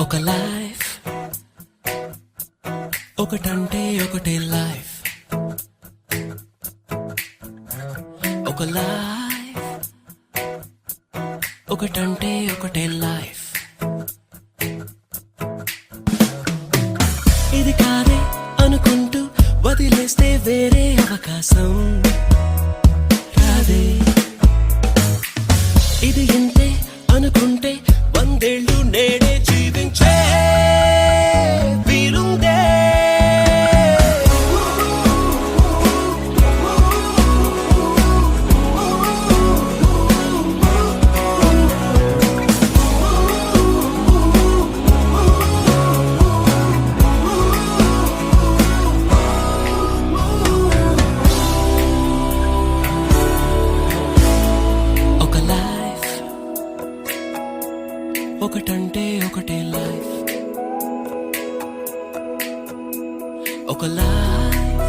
ఒక లైఫ్ ఒకటంటే ఒకటే లైఫ్, ఒక లైఫ్ ఒకటంటే ఒకటే లైఫ్. ఇది కాదే అనుకుంటూ వదిలేస్తే వేరే అవకాశం రాదే. ఇది ఇంతే అనుకుంటే 100 ఏళ్ళు నేడే జీవించే వీలుందే. ఒక లైఫ్ ఒకటంటే ఒకటే లైఫ్, ఒక లైఫ్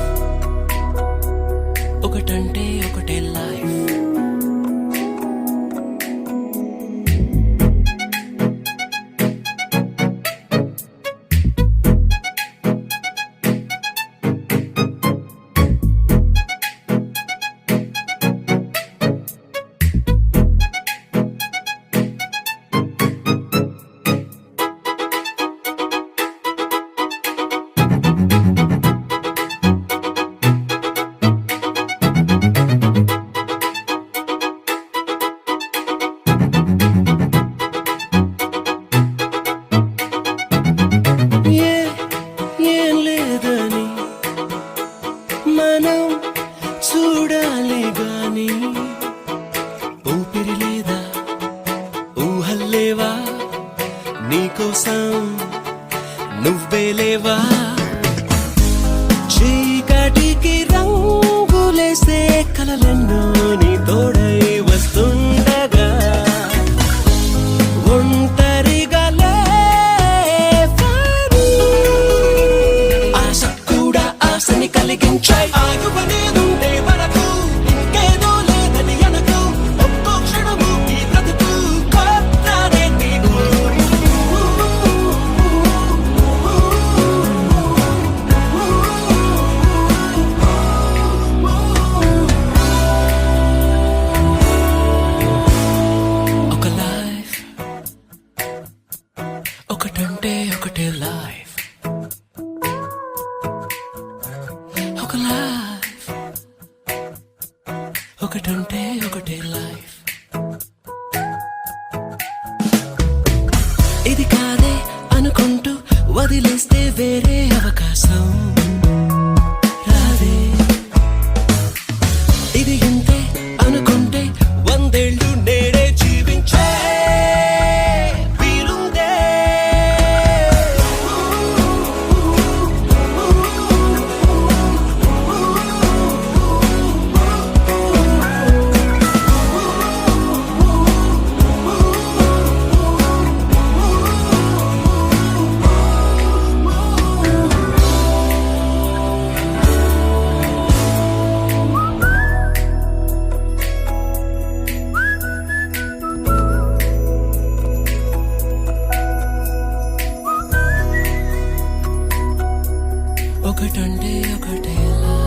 ఒకటంటే ఒకటే లైఫ్. ఏం లేదని మనం చూడాలి గాని, ఊపిరి లేదా ఊహల్లేవా, నీకోసం నువ్వే లేవా. చీకటికి రంగులేసే కలలెన్నో నీ తోడై వస్తుండగా, ఒంటరిగా ఆశని కలిగించాయి. ఆగుపనేదుండే వరకు ఇంకేదో లేదని అనకు, ఒక్కో క్షణము ఈ బ్రతుకు కొత్తదే నీకు. ఒక లైఫ్ ఒకటంటే ఒకటే లైఫ్, ఒక లైఫ్ ఒకటంటే ఒకటే లైఫ్. ఇది కాదే అనుకుంటూ వదిలేస్తే వేరే అవకాశం రాదే. ఇది ఇంతే అనుకుంటే 100 ఏళ్ళు నేడే జీవించే వీలుందే. ఒకటంటే ఒకటే లైఫ్.